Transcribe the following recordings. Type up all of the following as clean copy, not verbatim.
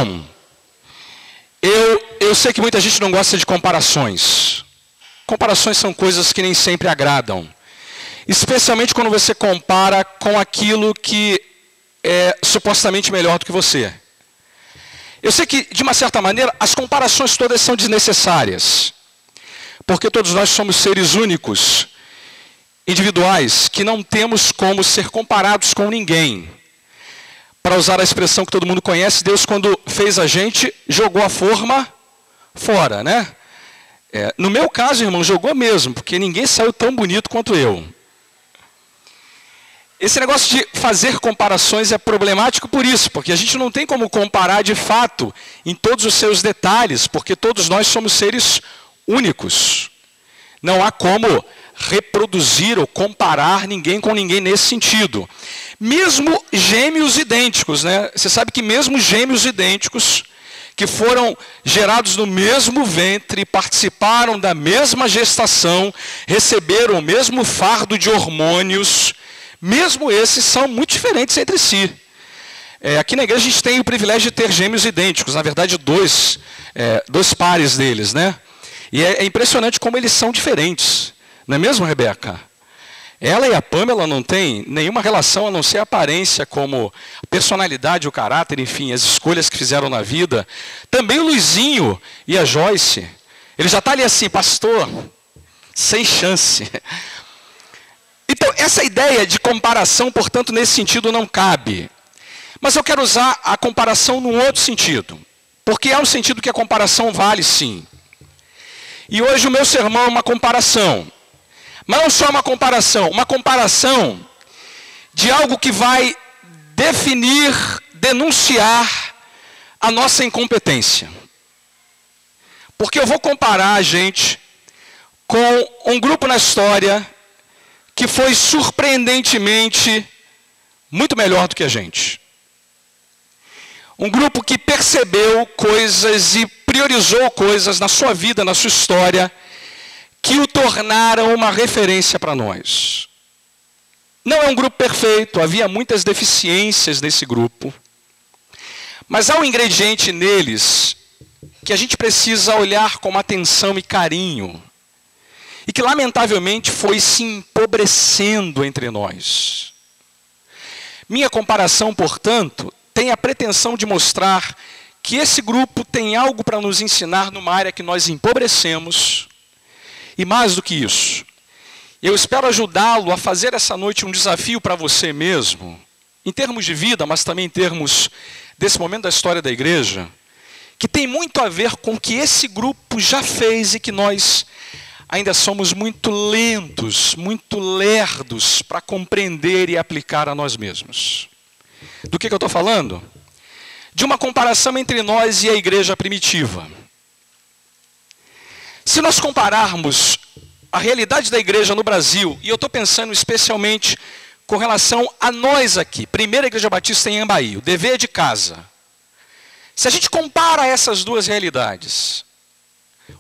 comparação. Eu sei que muita gente não gosta de comparações. Comparações são coisas que nem sempre agradam. Especialmente quando você compara com aquilo que é supostamente melhor do que você. Eu sei que, de uma certa maneira, as comparações todas são desnecessárias. Porque todos nós somos seres únicos, individuais, que não temos como ser comparados com ninguém. Para usar a expressão que todo mundo conhece, Deus, quando fez a gente, jogou a forma fora, né? No meu caso, irmão, jogou mesmo, porque ninguém saiu tão bonito quanto eu. Esse negócio de fazer comparações é problemático por isso, porque a gente não tem como comparar de fato em todos os seus detalhes, porque todos nós somos seres únicos. Não há como reproduzir ou comparar ninguém com ninguém nesse sentido. Mesmo gêmeos idênticos, né? Você sabe que mesmo gêmeos idênticos, que foram gerados no mesmo ventre, participaram da mesma gestação, receberam o mesmo fardo de hormônios, mesmo esses são muito diferentes entre si. Aqui na igreja a gente tem o privilégio de ter gêmeos idênticos, na verdade dois pares deles, né? E é impressionante como eles são diferentes. Não é mesmo, Rebeca? Ela e a Pamela não têm nenhuma relação a não ser a aparência, como a personalidade, o caráter, enfim, as escolhas que fizeram na vida. Também o Luizinho e a Joyce. Ele já está ali assim, pastor, sem chance. Então, essa ideia de comparação, portanto, nesse sentido não cabe. Mas eu quero usar a comparação num outro sentido. Porque há um sentido que a comparação vale sim. E hoje o meu sermão é uma comparação. Mas não só uma comparação de algo que vai definir, denunciar a nossa incompetência. Porque eu vou comparar a gente com um grupo na história que foi surpreendentemente muito melhor do que a gente. Um grupo que percebeu coisas e priorizou coisas na sua vida, na sua história, que o tornaram uma referência para nós. Não é um grupo perfeito, havia muitas deficiências nesse grupo. Mas há um ingrediente neles que a gente precisa olhar com atenção e carinho. E que lamentavelmente foi se empobrecendo entre nós. Minha comparação, portanto, tem a pretensão de mostrar que esse grupo tem algo para nos ensinar numa área que nós empobrecemos. E mais do que isso, eu espero ajudá-lo a fazer essa noite um desafio para você mesmo, em termos de vida, mas também em termos desse momento da história da igreja, que tem muito a ver com o que esse grupo já fez e que nós ainda somos muito lentos, muito lerdos para compreender e aplicar a nós mesmos. Do que eu estou falando? De uma comparação entre nós e a igreja primitiva. Se nós compararmos a realidade da igreja no Brasil, e eu estou pensando especialmente com relação a nós aqui, Primeira Igreja Batista em Ambaí, o dever de casa. Se a gente compara essas duas realidades,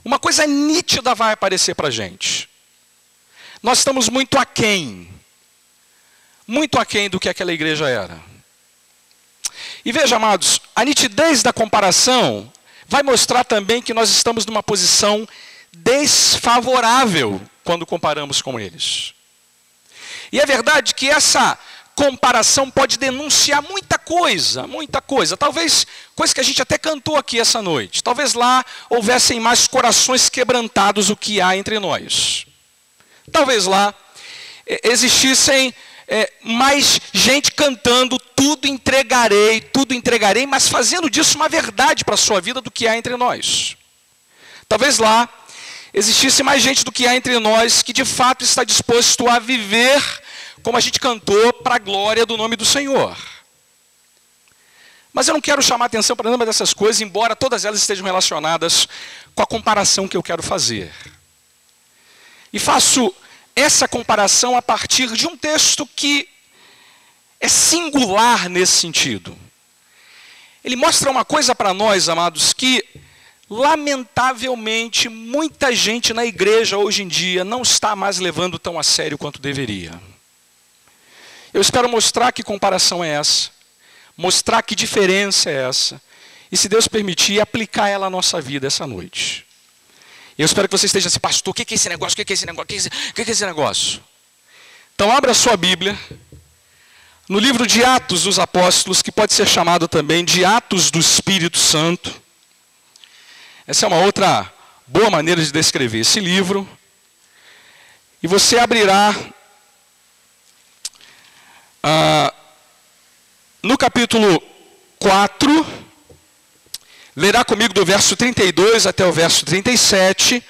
uma coisa nítida vai aparecer para a gente. Nós estamos muito aquém do que aquela igreja era. E veja, amados, a nitidez da comparação vai mostrar também que nós estamos numa posição desfavorável quando comparamos com eles. E é verdade que essa comparação pode denunciar muita coisa. Talvez coisa que a gente até cantou aqui essa noite. Talvez lá houvessem mais corações quebrantados do que há entre nós. Talvez lá existissem mais gente cantando tudo entregarei, mas fazendo disso uma verdade para a sua vida do que há entre nós. Talvez lá existisse mais gente do que há entre nós que de fato está disposto a viver, como a gente cantou, para a glória do nome do Senhor. Mas eu não quero chamar atenção para nenhuma dessas coisas, embora todas elas estejam relacionadas com a comparação que eu quero fazer. E faço essa comparação a partir de um texto que é singular nesse sentido. Ele mostra uma coisa para nós, amados, que lamentavelmente muita gente na igreja hoje em dia não está mais levando tão a sério quanto deveria. Eu espero mostrar que comparação é essa, mostrar que diferença é essa, e, se Deus permitir, aplicar ela à nossa vida essa noite. Eu espero que você esteja assim, pastor, o que é esse negócio? O que é esse negócio? O que é esse negócio? Então abra a sua Bíblia no livro de Atos dos Apóstolos, que pode ser chamado também de Atos do Espírito Santo. Essa é uma outra boa maneira de descrever esse livro. E você abrirá no capítulo 4, lerá comigo do verso 32 até o verso 37,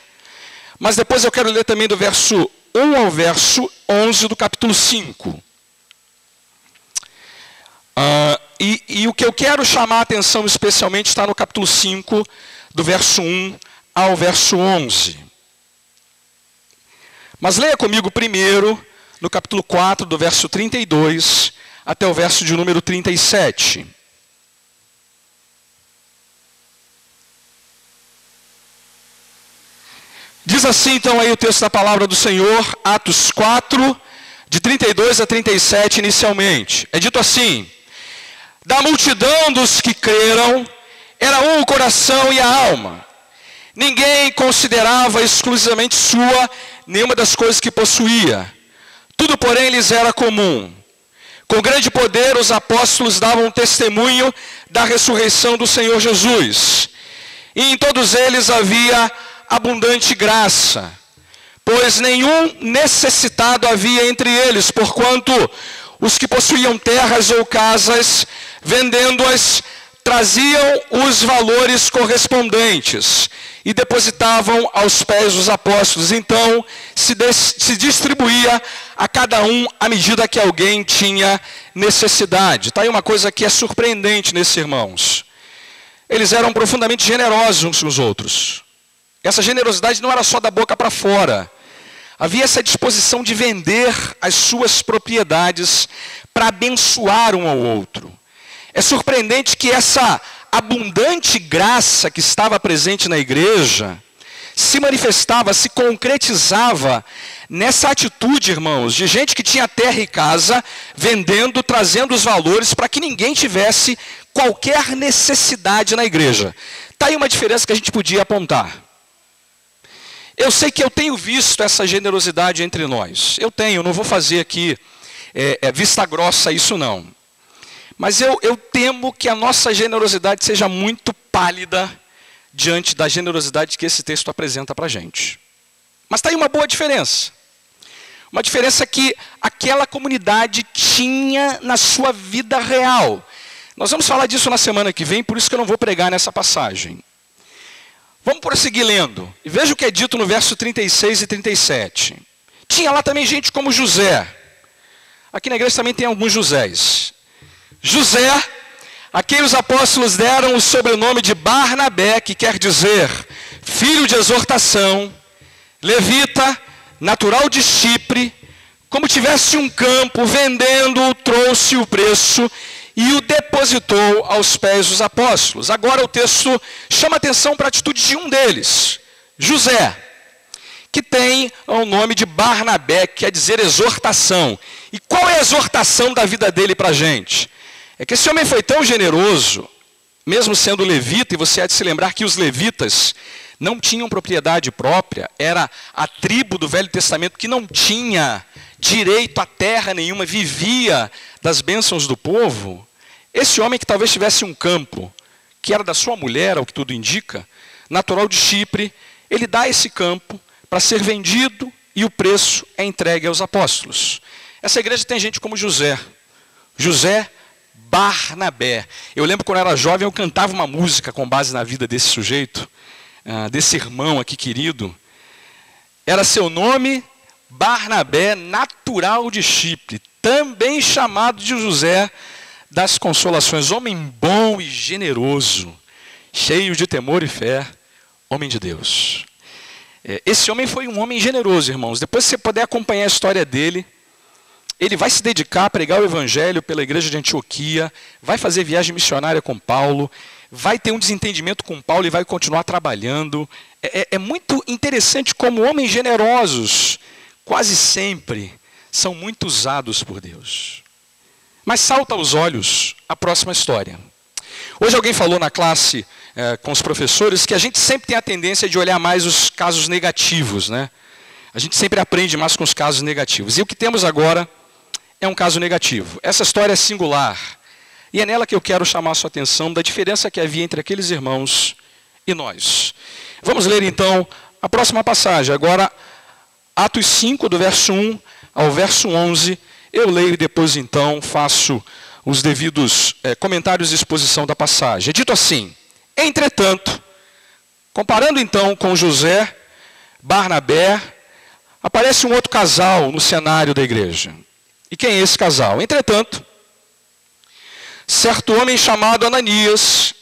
mas depois eu quero ler também do verso 1 ao verso 11 do capítulo 5. E o que eu quero chamar a atenção especialmente está no capítulo 5, do verso 1 ao verso 11. Mas leia comigo primeiro, no capítulo 4, do verso 32 até o verso de número 37. Diz assim então aí o texto da palavra do Senhor, Atos 4, de 32 a 37 inicialmente. É dito assim: da multidão dos que creram, era um o coração e a alma. Ninguém considerava exclusivamente sua nenhuma das coisas que possuía. Tudo, porém, lhes era comum. Com grande poder, os apóstolos davam testemunho da ressurreição do Senhor Jesus. E em todos eles havia abundante graça, pois nenhum necessitado havia entre eles, porquanto os que possuíam terras ou casas, vendendo-as, traziam os valores correspondentes e depositavam aos pés dos apóstolos. Então se distribuía a cada um à medida que alguém tinha necessidade. Está aí uma coisa que é surpreendente nesses irmãos. Eles eram profundamente generosos uns com os outros. Essa generosidade não era só da boca para fora. Havia essa disposição de vender as suas propriedades para abençoar um ao outro. É surpreendente que essa abundante graça que estava presente na igreja se manifestava, se concretizava nessa atitude, irmãos, de gente que tinha terra e casa, vendendo, trazendo os valores para que ninguém tivesse qualquer necessidade na igreja. Está aí uma diferença que a gente podia apontar. Eu sei que eu tenho visto essa generosidade entre nós. Eu tenho, não vou fazer aqui vista grossa isso não. Mas eu temo que a nossa generosidade seja muito pálida diante da generosidade que esse texto apresenta para a gente. Mas está aí uma boa diferença. Uma diferença que aquela comunidade tinha na sua vida real. Nós vamos falar disso na semana que vem, por isso que eu não vou pregar nessa passagem. Vamos prosseguir lendo. E veja o que é dito no verso 36 e 37. Tinha lá também gente como José. Aqui na igreja também tem alguns Josés. José, a quem os apóstolos deram o sobrenome de Barnabé, que quer dizer filho de exortação, levita, natural de Chipre, como tivesse um campo, vendendo-o, trouxe o preço e o depositou aos pés dos apóstolos. Agora o texto chama atenção para a atitude de um deles, José, que tem o nome de Barnabé, que quer dizer exortação. E qual é a exortação da vida dele para a gente? É que esse homem foi tão generoso, mesmo sendo levita, e você há de se lembrar que os levitas não tinham propriedade própria, era a tribo do Velho Testamento que não tinha direito a terra nenhuma, vivia das bênçãos do povo. Esse homem que talvez tivesse um campo, que era da sua mulher, ao que tudo indica, natural de Chipre, ele dá esse campo para ser vendido e o preço é entregue aos apóstolos. Essa igreja tem gente como José Barnabé. Eu lembro quando eu era jovem, eu cantava uma música com base na vida desse sujeito, desse irmão aqui querido. Era seu nome, Barnabé, natural de Chipre, também chamado de José das Consolações, homem bom e generoso, cheio de temor e fé, homem de Deus. Esse homem foi um homem generoso, irmãos. Depois, se você puder acompanhar a história dele, ele vai se dedicar a pregar o evangelho pela igreja de Antioquia, vai fazer viagem missionária com Paulo, vai ter um desentendimento com Paulo e vai continuar trabalhando. É muito interessante como homens generosos, quase sempre, são muito usados por Deus. Mas salta aos olhos a próxima história. Hoje alguém falou na classe com os professores que a gente sempre tem a tendência de olhar mais os casos negativos, né? A gente sempre aprende mais com os casos negativos. E o que temos agora é um caso negativo. Essa história é singular. E é nela que eu quero chamar a sua atenção da diferença que havia entre aqueles irmãos e nós. Vamos ler então a próxima passagem. Agora, Atos 5, do verso 1 ao verso 11. Eu leio e depois então faço os devidos comentários e exposição da passagem. É dito assim: entretanto, comparando então com José, Barnabé, aparece um outro casal no cenário da igreja. E quem é esse casal? Entretanto, certo homem chamado Ananias,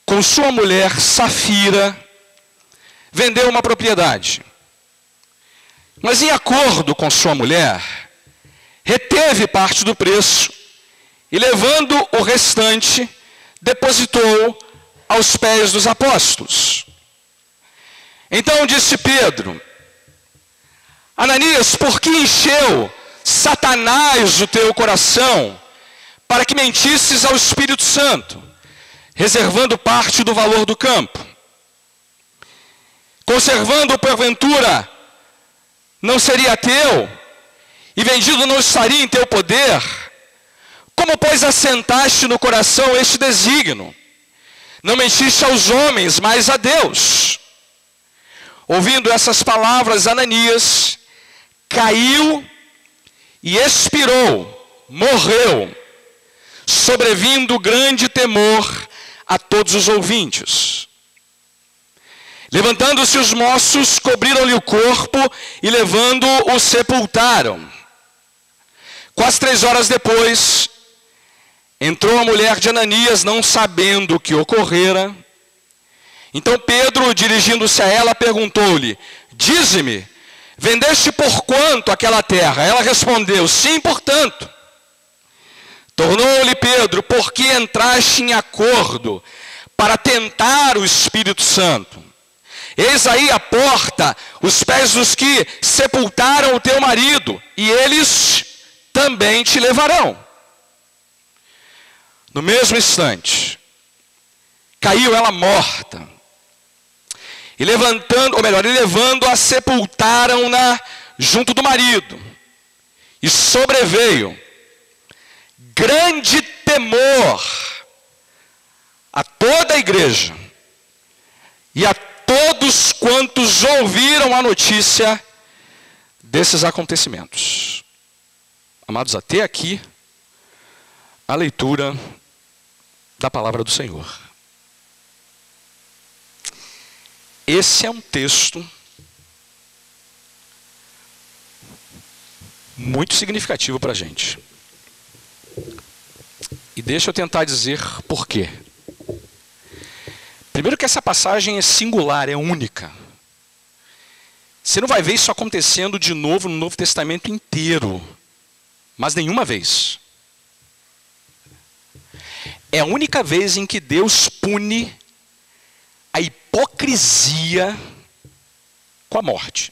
com sua mulher Safira, vendeu uma propriedade. Mas em acordo com sua mulher, reteve parte do preço e, levando o restante, depositou aos pés dos apóstolos. Então disse Pedro: Ananias, por que encheu Satanás o teu coração para que mentisses ao Espírito Santo, reservando parte do valor do campo? Conservando-o porventura, não seria teu, e vendido não estaria em teu poder? Como, pois, assentaste no coração este desígnio? Não mentiste aos homens, mas a Deus. Ouvindo essas palavras, Ananias caiu e expirou, morreu, sobrevindo grande temor a todos os ouvintes. Levantando-se os moços, cobriram-lhe o corpo e, levando-o, o sepultaram. Quase 3 horas depois, entrou a mulher de Ananias, não sabendo o que ocorrera. Então Pedro, dirigindo-se a ela, perguntou-lhe: dize-me, vendeste por quanto aquela terra? Ela respondeu: sim, portanto. Tornou-lhe Pedro: por que entraste em acordo para tentar o Espírito Santo? Eis aí a porta, os pés dos que sepultaram o teu marido, e eles também te levarão. No mesmo instante, caiu ela morta. E levando-a, sepultaram-na junto do marido. E sobreveio grande temor a toda a igreja e a todos quantos ouviram a notícia desses acontecimentos. Amados, até aqui a leitura da palavra do Senhor. Esse é um texto muito significativo para a gente. E deixa eu tentar dizer por quê. Primeiro que essa passagem é singular, é única. Você não vai ver isso acontecendo de novo no Novo Testamento inteiro. Mas nenhuma vez. É a única vez em que Deus pune a hipocrisia com a morte.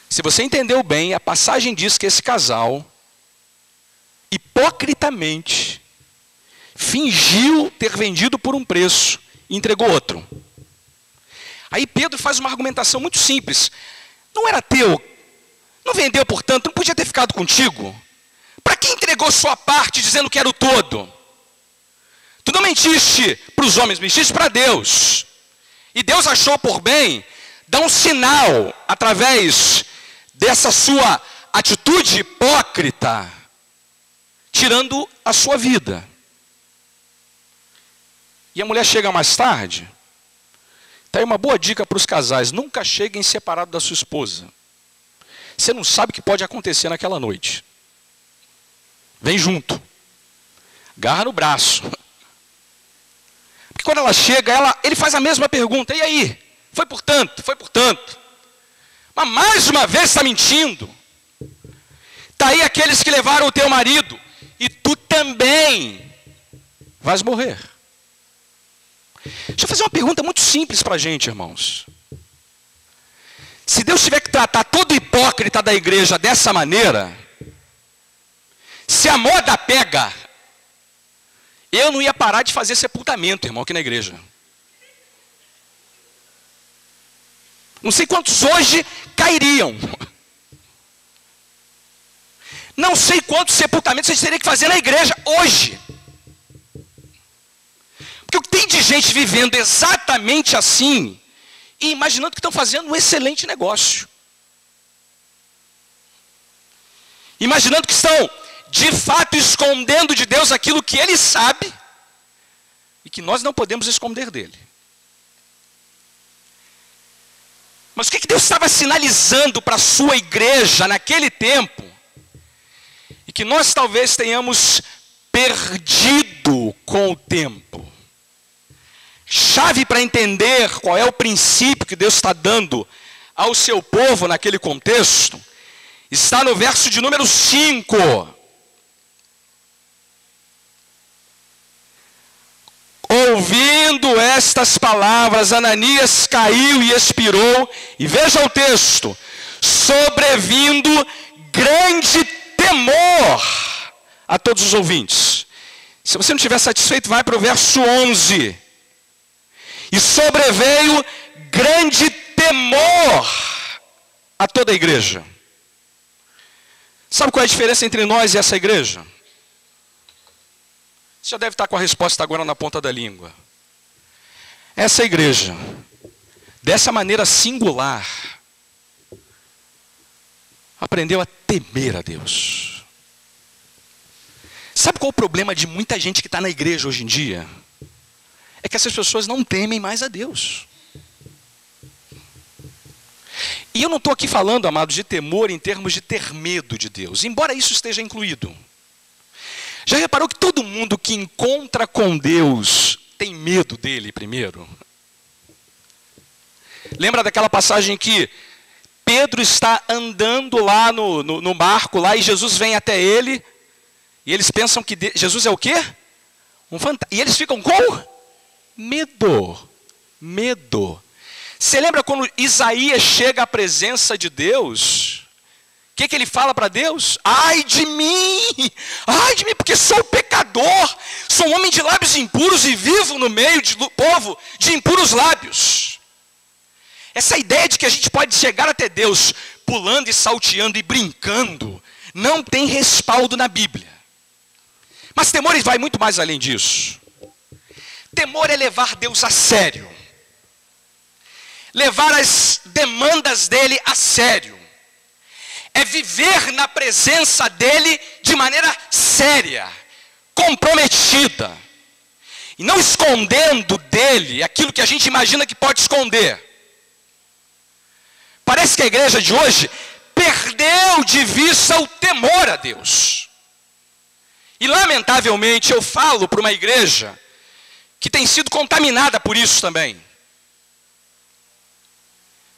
Se você entendeu bem, a passagem diz que esse casal, hipocritamente, fingiu ter vendido por um preço e entregou outro. Aí Pedro faz uma argumentação muito simples. Não era teu, não vendeu, portanto, não podia ter ficado contigo? Para que entregou sua parte dizendo que era o todo? Tu não mentiste para os homens, mentiste para Deus. E Deus achou por bem dar um sinal através dessa sua atitude hipócrita, tirando a sua vida. E a mulher chega mais tarde. Está aí uma boa dica para os casais: nunca cheguem separados da sua esposa. Você não sabe o que pode acontecer naquela noite. Vem junto. Garra no braço. Porque quando ela chega, ele faz a mesma pergunta: e aí? Foi por tanto? Foi por tanto? Mas mais uma vez está mentindo. Está aí aqueles que levaram o teu marido, e tu também vais morrer. Deixa eu fazer uma pergunta muito simples para a gente, irmãos. Se Deus tiver que tratar todo hipócrita da igreja dessa maneira, se a moda pega, Eu não ia parar de fazer sepultamento, irmão, aqui na igreja. Não sei quantos hoje cairiam. Não sei quantos sepultamentos vocês teriam que fazer na igreja hoje. Porque o que tem de gente vivendo exatamente assim, e imaginando que estão fazendo um excelente negócio. Imaginando que estão, de fato, escondendo de Deus aquilo que Ele sabe, e que nós não podemos esconder dele. Mas o que Deus estava sinalizando para a sua igreja naquele tempo, e que nós talvez tenhamos perdido com o tempo? Chave para entender qual é o princípio que Deus está dando ao seu povo naquele contexto, está no verso de número 5. Ouvindo estas palavras, Ananias caiu e expirou, e veja o texto, sobrevindo grande temor a todos os ouvintes. Se você não estiver satisfeito, vai para o verso 11. E sobreveio grande temor a toda a igreja. Sabe qual é a diferença entre nós e essa igreja? Você já deve estar com a resposta agora na ponta da língua. Essa igreja, dessa maneira singular, aprendeu a temer a Deus. Sabe qual é o problema de muita gente que está na igreja hoje em dia? É que essas pessoas não temem mais a Deus. E eu não estou aqui falando, amados, de temor em termos de ter medo de Deus, embora isso esteja incluído. Já reparou que todo mundo que encontra com Deus tem medo dele primeiro? Lembra daquela passagem que Pedro está andando lá no barco lá, e Jesus vem até ele, e eles pensam que Jesus é o quê? Um fantasma. E eles ficam com medo. Medo. Você lembra quando Isaías chega à presença de Deus? O que ele fala para Deus? Ai de mim, porque sou pecador, sou um homem de lábios impuros e vivo no meio do povo de impuros lábios. Essa ideia de que a gente pode chegar até Deus pulando e salteando e brincando, não tem respaldo na Bíblia. Mas temor vai muito mais além disso. Temor é levar Deus a sério. Levar as demandas dele a sério. É viver na presença dele de maneira séria, comprometida. E não escondendo dele aquilo que a gente imagina que pode esconder. Parece que a igreja de hoje perdeu de vista o temor a Deus. E lamentavelmente eu falo para uma igreja que tem sido contaminada por isso também.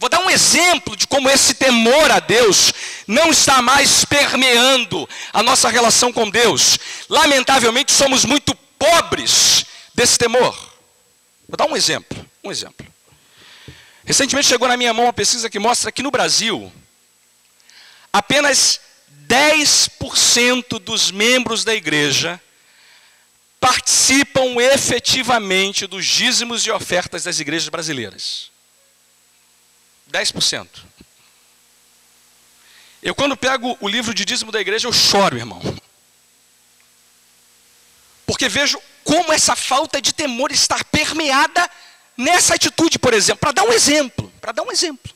Vou dar um exemplo de como esse temor a Deus não está mais permeando a nossa relação com Deus. Lamentavelmente somos muito pobres desse temor. Vou dar um exemplo. Recentemente chegou na minha mão uma pesquisa que mostra que no Brasil, apenas 10% dos membros da igreja participam efetivamente dos dízimos e ofertas das igrejas brasileiras. 10%. Eu quando pego o livro de dízimo da igreja, eu choro, irmão. Porque vejo como essa falta de temor está permeada nessa atitude, por exemplo. Para dar um exemplo.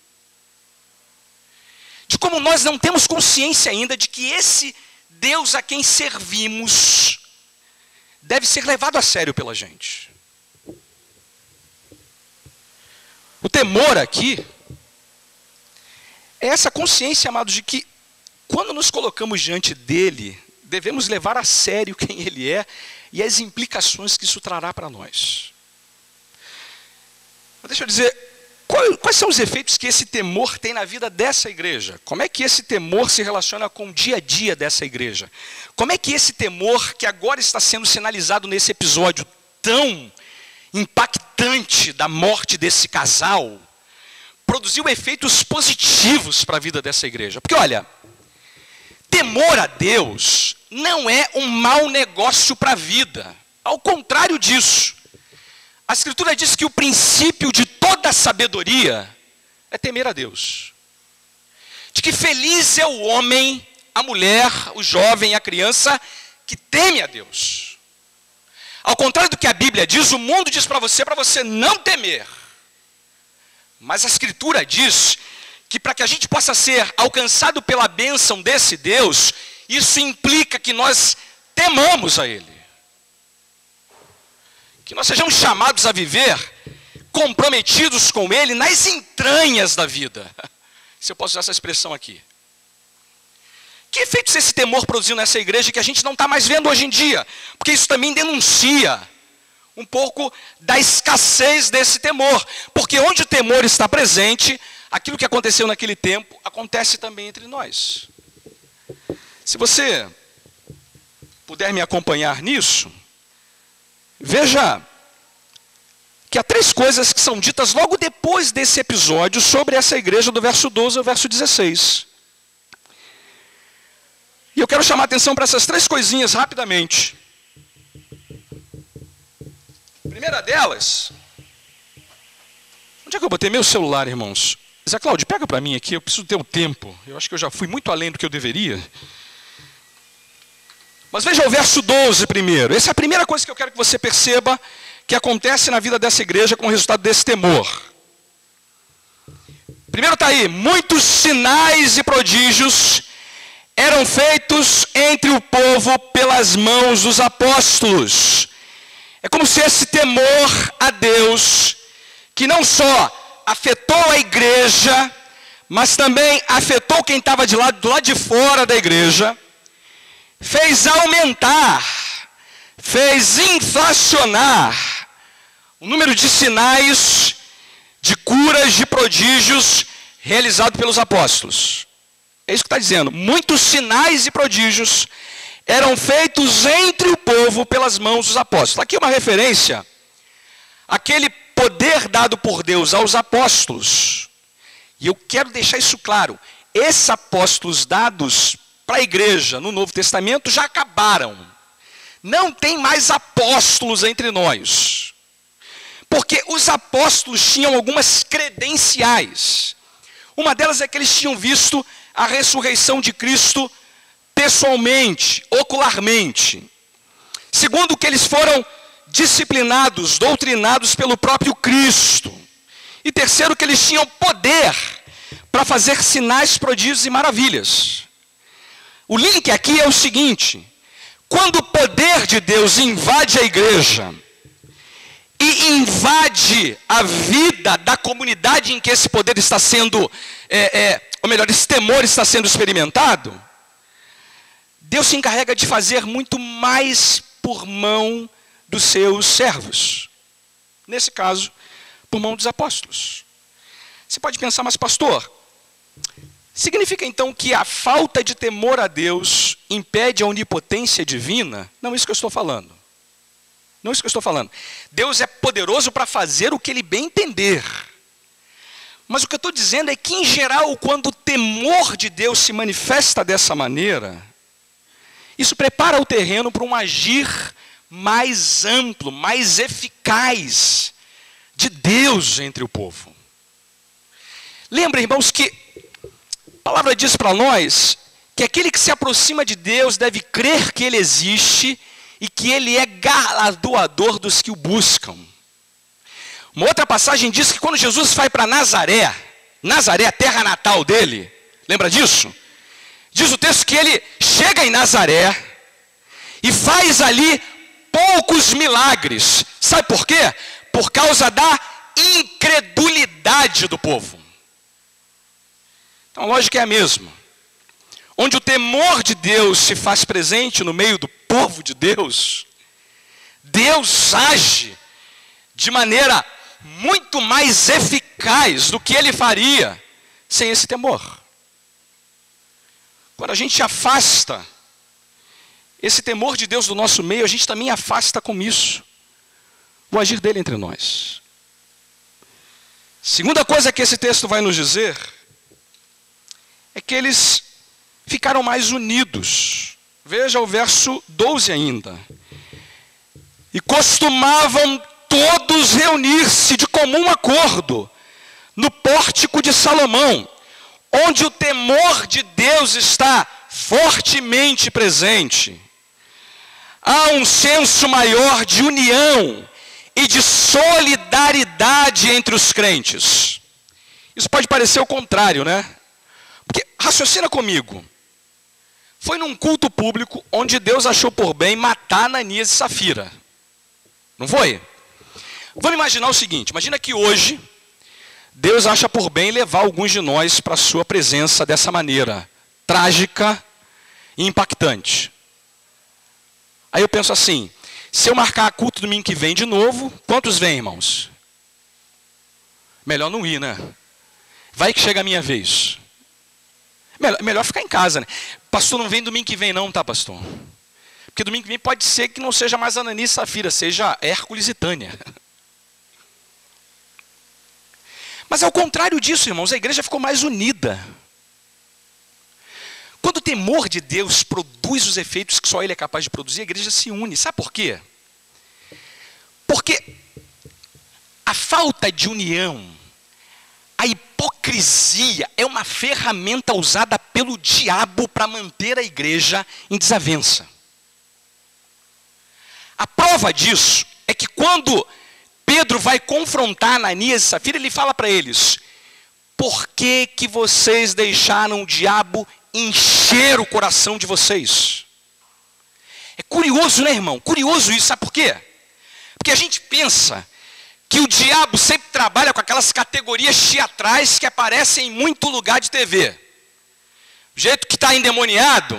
De como nós não temos consciência ainda de que esse Deus a quem servimos deve ser levado a sério pela gente. O temor aqui é essa consciência, amados, de que quando nos colocamos diante dele, devemos levar a sério quem ele é e as implicações que isso trará para nós. Mas deixa eu dizer, quais são os efeitos que esse temor tem na vida dessa igreja? Como é que esse temor se relaciona com o dia a dia dessa igreja? Como é que esse temor, que agora está sendo sinalizado nesse episódio tão impactante da morte desse casal, produziu efeitos positivos para a vida dessa igreja? Porque olha, temor a Deus não é um mau negócio para a vida. Ao contrário disso, a Escritura diz que o princípio de toda sabedoria é temer a Deus. De que feliz é o homem, a mulher, o jovem, a criança, que teme a Deus. Ao contrário do que a Bíblia diz, o mundo diz para você não temer. Mas a Escritura diz que para que a gente possa ser alcançado pela bênção desse Deus, isso implica que nós temamos a Ele. Que nós sejamos chamados a viver comprometidos com Ele nas entranhas da vida. Se eu posso usar essa expressão aqui. Que efeitos esse temor produziu nessa igreja que a gente não está mais vendo hoje em dia? Porque isso também denuncia um pouco da escassez desse temor. Porque onde o temor está presente, aquilo que aconteceu naquele tempo, acontece também entre nós. Se você puder me acompanhar nisso, veja que há 3 coisas que são ditas logo depois desse episódio sobre essa igreja do verso 12 ao verso 16. E eu quero chamar a atenção para essas 3 coisinhas rapidamente. A primeira delas... Onde é que eu botei meu celular, irmãos? Zé Cláudio, pega para mim aqui, eu preciso ter um tempo. Eu acho que eu já fui muito além do que eu deveria. Mas veja o verso 12 primeiro. Essa é a primeira coisa que eu quero que você perceba que acontece na vida dessa igreja com o resultado desse temor. Primeiro está aí, muitos sinais e prodígios eram feitos entre o povo pelas mãos dos apóstolos. É como se esse temor a Deus, que não só afetou a igreja, mas também afetou quem estava do lado de fora da igreja, fez aumentar, fez inflacionar o número de sinais, de curas, de prodígios realizados pelos apóstolos. É isso que está dizendo. Muitos sinais e prodígios eram feitos entre o povo pelas mãos dos apóstolos. Aqui uma referência àquele poder dado por Deus aos apóstolos. E eu quero deixar isso claro. Esses apóstolos dados para a igreja no Novo Testamento já acabaram. Não tem mais apóstolos entre nós. Porque os apóstolos tinham algumas credenciais. Uma delas é que eles tinham visto a ressurreição de Cristo pessoalmente, ocularmente. Segundo, que eles foram disciplinados, doutrinados pelo próprio Cristo. E terceiro, que eles tinham poder para fazer sinais, prodígios e maravilhas. O link aqui é o seguinte: quando o poder de Deus invade a igreja e invade a vida da comunidade em que esse poder está sendo, ou melhor, esse temor está sendo experimentado, Deus se encarrega de fazer muito mais por mão dos seus servos. Nesse caso, por mão dos apóstolos. Você pode pensar, mas pastor, significa então que a falta de temor a Deus impede a onipotência divina? Não, isso que eu estou falando. Não é isso que eu estou falando. Deus é poderoso para fazer o que Ele bem entender. Mas o que eu estou dizendo é que, em geral, quando o temor de Deus se manifesta dessa maneira, isso prepara o terreno para um agir mais amplo, mais eficaz de Deus entre o povo. Lembra, irmãos, que a palavra diz para nós que aquele que se aproxima de Deus deve crer que Ele existe e que Ele é galardoador dos que o buscam. Uma outra passagem diz que quando Jesus vai para Nazaré, a terra natal dele, lembra disso? Diz o texto que ele chega em Nazaré e faz ali poucos milagres. Sabe por quê? Por causa da incredulidade do povo. Então a lógica é a mesma. Onde o temor de Deus se faz presente no meio do povo de Deus, Deus age de maneira muito mais eficaz do que Ele faria sem esse temor. Quando a gente afasta esse temor de Deus do nosso meio, a gente também afasta com isso o agir dele entre nós. Segunda coisa que esse texto vai nos dizer é que eles ficaram mais unidos. Veja o verso 12 ainda. E costumavam todos reunir-se de comum acordo no pórtico de Salomão, onde o temor de Deus está fortemente presente. Há um senso maior de união e de solidariedade entre os crentes. Isso pode parecer o contrário, né? Porque, raciocina comigo, foi num culto público onde Deus achou por bem matar Ananias e Safira. Não foi? Vamos imaginar o seguinte, imagina que hoje Deus acha por bem levar alguns de nós para a sua presença dessa maneira, trágica e impactante. Aí eu penso assim, se eu marcar culto domingo que vem de novo, quantos vêm, irmãos? Melhor não ir, né? Vai que chega a minha vez. Melhor ficar em casa, né? Pastor, não vem domingo que vem não, tá, pastor? Porque domingo que vem pode ser que não seja mais Ananias e Safira, seja Hércules e Tânia. Mas ao contrário disso, irmãos, a igreja ficou mais unida. Quando o temor de Deus produz os efeitos que só Ele é capaz de produzir, a igreja se une. Sabe por quê? Porque a falta de união, a hipocrisia é uma ferramenta usada pelo diabo para manter a igreja em desavença. A prova disso é que quando Pedro vai confrontar Ananias e Safira, ele fala para eles, por que que vocês deixaram o diabo encher o coração de vocês? É curioso, né, irmão? Curioso isso, sabe por quê? Porque a gente pensa que o diabo sempre trabalha com aquelas categorias teatrais que aparecem em muito lugar de TV. O jeito que está endemoniado,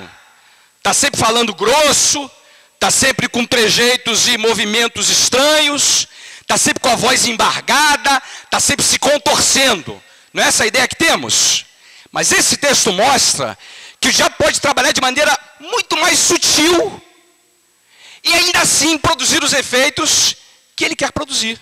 está sempre falando grosso, está sempre com trejeitos e movimentos estranhos, está sempre com a voz embargada, está sempre se contorcendo. Não é essa a ideia que temos? Mas esse texto mostra que o diabo pode trabalhar de maneira muito mais sutil e ainda assim produzir os efeitos que ele quer produzir.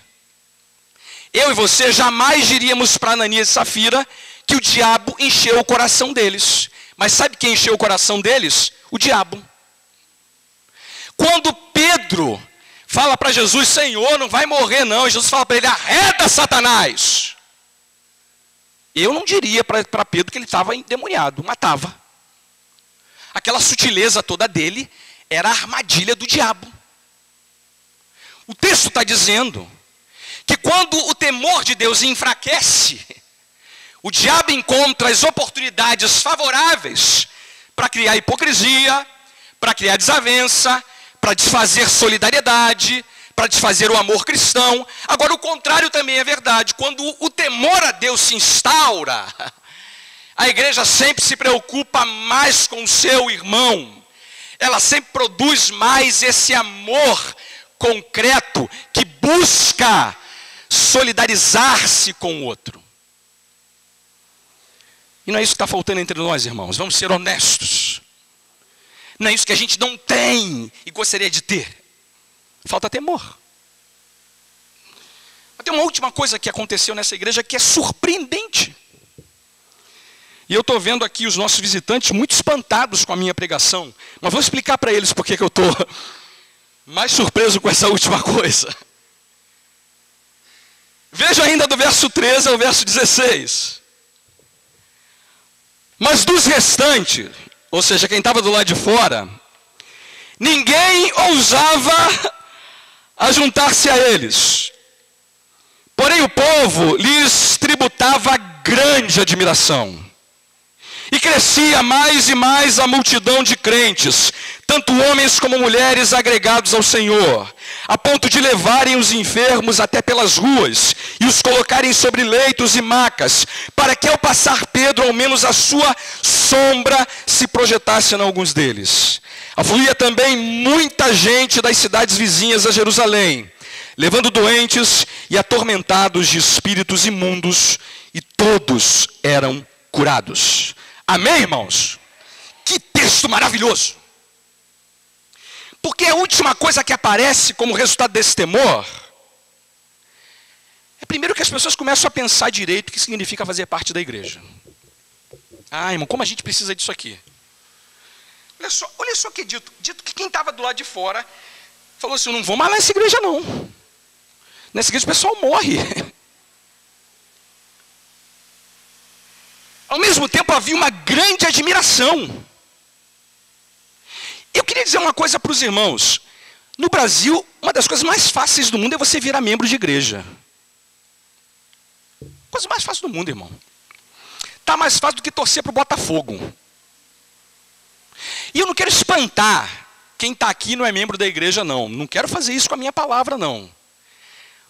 Eu e você jamais diríamos para Ananias e Safira que o diabo encheu o coração deles. Mas sabe quem encheu o coração deles? O diabo. Quando Pedro fala para Jesus, Senhor, não vai morrer não. E Jesus fala para ele, arreda Satanás. Eu não diria para Pedro que ele estava endemoniado, matava. Aquela sutileza toda dele era a armadilha do diabo. O texto está dizendo que quando o temor de Deus enfraquece, o diabo encontra as oportunidades favoráveis para criar hipocrisia, para criar desavença, para desfazer solidariedade, para desfazer o amor cristão. Agora, o contrário também é verdade. Quando o temor a Deus se instaura, a igreja sempre se preocupa mais com o seu irmão. Ela sempre produz mais esse amor concreto que busca solidarizar-se com o outro. E não é isso que está faltando entre nós, irmãos. Vamos ser honestos. Não é isso que a gente não tem e gostaria de ter. Falta temor. Mas tem uma última coisa que aconteceu nessa igreja que é surpreendente. E eu estou vendo aqui os nossos visitantes muito espantados com a minha pregação. Mas vou explicar para eles por que eu estou mais surpreso com essa última coisa. Veja ainda do verso 13 ao verso 16. Mas dos restantes, ou seja, quem estava do lado de fora, ninguém ousava a juntar-se a eles. Porém o povo lhes tributava grande admiração. E crescia mais e mais a multidão de crentes, tanto homens como mulheres agregados ao Senhor, a ponto de levarem os enfermos até pelas ruas e os colocarem sobre leitos e macas, para que ao passar Pedro, ao menos a sua sombra se projetasse em alguns deles. Afluía também muita gente das cidades vizinhas a Jerusalém, levando doentes e atormentados de espíritos imundos, e todos eram curados. Amém, irmãos? Que texto maravilhoso! Porque a última coisa que aparece como resultado desse temor é primeiro que as pessoas começam a pensar direito o que significa fazer parte da igreja. Ah, irmão, como a gente precisa disso aqui. Olha só que dito que quem estava do lado de fora falou assim, eu não vou mais nessa igreja não. Nessa igreja o pessoal morre. Ao mesmo tempo havia uma grande admiração. Eu queria dizer uma coisa para os irmãos. No Brasil, uma das coisas mais fáceis do mundo é você virar membro de igreja. Coisa mais fácil do mundo, irmão. Está mais fácil do que torcer para o Botafogo. E eu não quero espantar quem está aqui e não é membro da igreja, não. Não quero fazer isso com a minha palavra, não.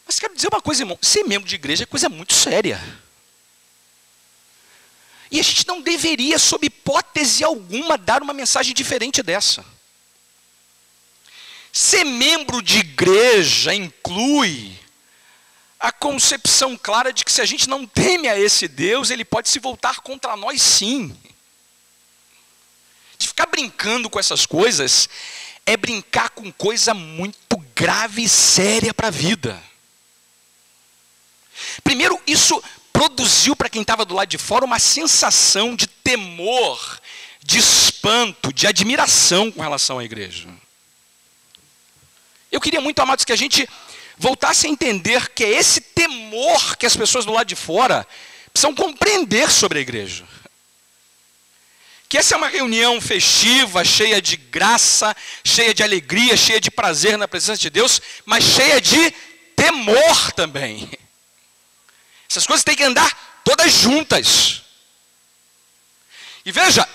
Mas quero dizer uma coisa, irmão. Ser membro de igreja é coisa muito séria. E a gente não deveria, sob hipótese alguma, dar uma mensagem diferente dessa. Ser membro de igreja inclui a concepção clara de que se a gente não teme a esse Deus, ele pode se voltar contra nós sim. De ficar brincando com essas coisas é brincar com coisa muito grave e séria para a vida. Primeiro, isso produziu para quem estava do lado de fora uma sensação de temor, de espanto, de admiração com relação à igreja. Eu queria muito, amados, que a gente voltasse a entender que é esse temor que as pessoas do lado de fora precisam compreender sobre a igreja. Que essa é uma reunião festiva, cheia de graça, cheia de alegria, cheia de prazer na presença de Deus, mas cheia de temor também. Essas coisas têm que andar todas juntas. E veja,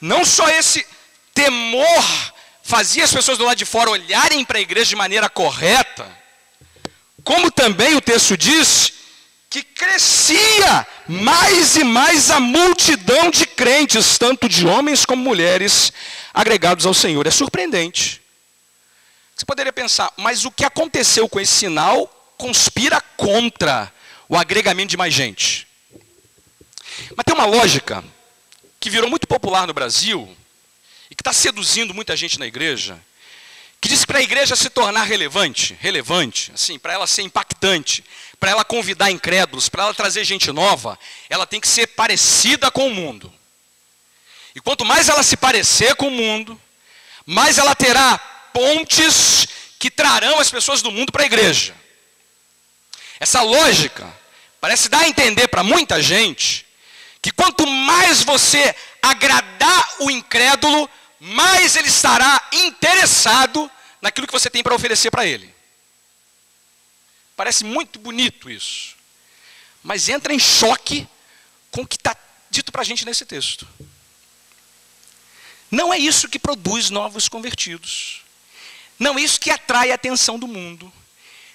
não só esse temor fazia as pessoas do lado de fora olharem para a igreja de maneira correta, como também o texto diz que crescia mais e mais a multidão de crentes, tanto de homens como mulheres, agregados ao Senhor. É surpreendente. Você poderia pensar, mas o que aconteceu com esse sinal conspira contra o agregamento de mais gente. Mas tem uma lógica que virou muito popular no Brasil e que está seduzindo muita gente na igreja, que diz que para a igreja se tornar relevante, assim, para ela ser impactante, para ela convidar incrédulos, para ela trazer gente nova, ela tem que ser parecida com o mundo. E quanto mais ela se parecer com o mundo, mais ela terá pontes que trarão as pessoas do mundo para a igreja. Essa lógica parece dar a entender para muita gente que quanto mais você agradar o incrédulo, mais ele estará interessado naquilo que você tem para oferecer para ele. Parece muito bonito isso, mas entra em choque com o que está dito para a gente nesse texto. Não é isso que produz novos convertidos. Não é isso que atrai a atenção do mundo.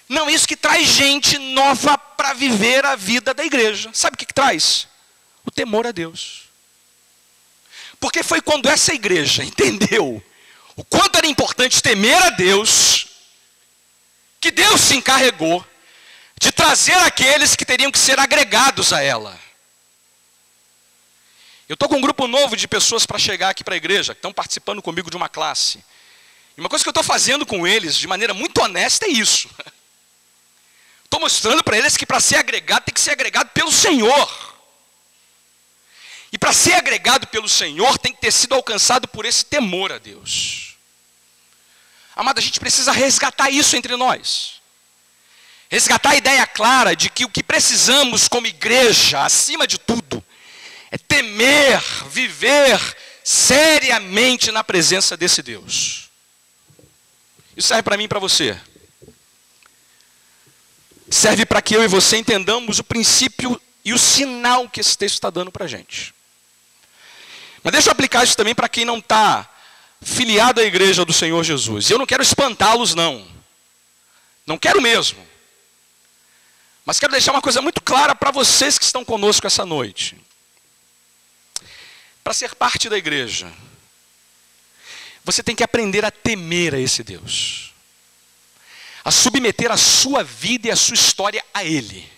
Não é isso que traz gente nova para viver a vida da igreja. Sabe o que traz? O temor a Deus. Porque foi quando essa igreja entendeu o quanto era importante temer a Deus, que Deus se encarregou de trazer aqueles que teriam que ser agregados a ela. Eu estou com um grupo novo de pessoas para chegar aqui para a igreja, que estão participando comigo de uma classe. E uma coisa que eu estou fazendo com eles, de maneira muito honesta, é isso. Estou mostrando para eles que para ser agregado, tem que ser agregado pelo Senhor. E para ser agregado pelo Senhor, tem que ter sido alcançado por esse temor a Deus. Amado, a gente precisa resgatar isso entre nós. Resgatar a ideia clara de que o que precisamos como igreja, acima de tudo, é temer, viver seriamente na presença desse Deus. Isso serve para mim e para você. Serve para que eu e você entendamos o princípio e o sinal que esse texto está dando para a gente. Mas deixa eu aplicar isso também para quem não está filiado à igreja do Senhor Jesus. Eu não quero espantá-los, não. Não quero mesmo. Mas quero deixar uma coisa muito clara para vocês que estão conosco essa noite. Para ser parte da igreja, você tem que aprender a temer a esse Deus. A submeter a sua vida e a sua história a Ele.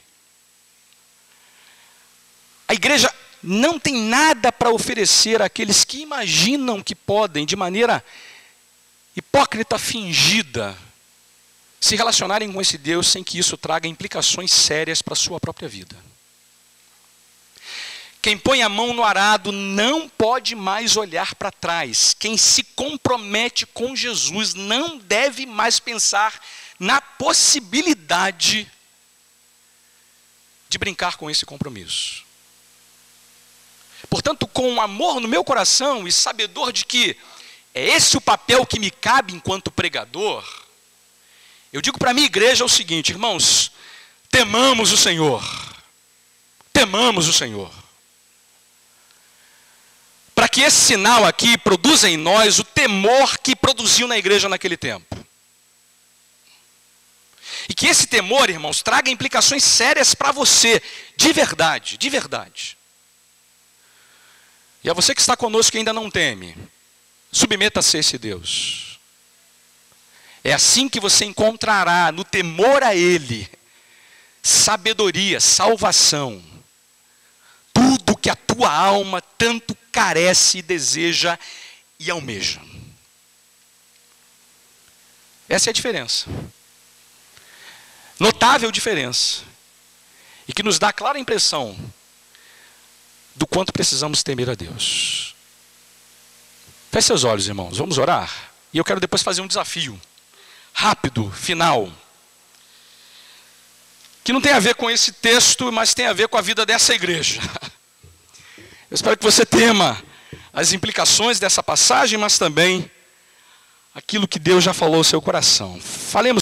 A igreja não tem nada para oferecer àqueles que imaginam que podem, de maneira hipócrita, fingida, se relacionarem com esse Deus sem que isso traga implicações sérias para a sua própria vida. Quem põe a mão no arado não pode mais olhar para trás. Quem se compromete com Jesus não deve mais pensar na possibilidade de brincar com esse compromisso. Portanto, com amor no meu coração e sabedor de que é esse o papel que me cabe enquanto pregador, eu digo para a minha igreja o seguinte: irmãos, temamos o Senhor. Temamos o Senhor. Para que esse sinal aqui produza em nós o temor que produziu na igreja naquele tempo. E que esse temor, irmãos, traga implicações sérias para você, de verdade, de verdade. E a você que está conosco que ainda não teme, submeta-se a esse Deus. É assim que você encontrará no temor a Ele sabedoria, salvação, tudo que a tua alma tanto carece, deseja e almeja. Essa é a diferença. Notável diferença. E que nos dá a clara impressão do quanto precisamos temer a Deus. Feche seus olhos, irmãos, vamos orar. E eu quero depois fazer um desafio rápido, final, que não tem a ver com esse texto, mas tem a ver com a vida dessa igreja. Eu espero que você tema as implicações dessa passagem, mas também aquilo que Deus já falou ao seu coração. Falemos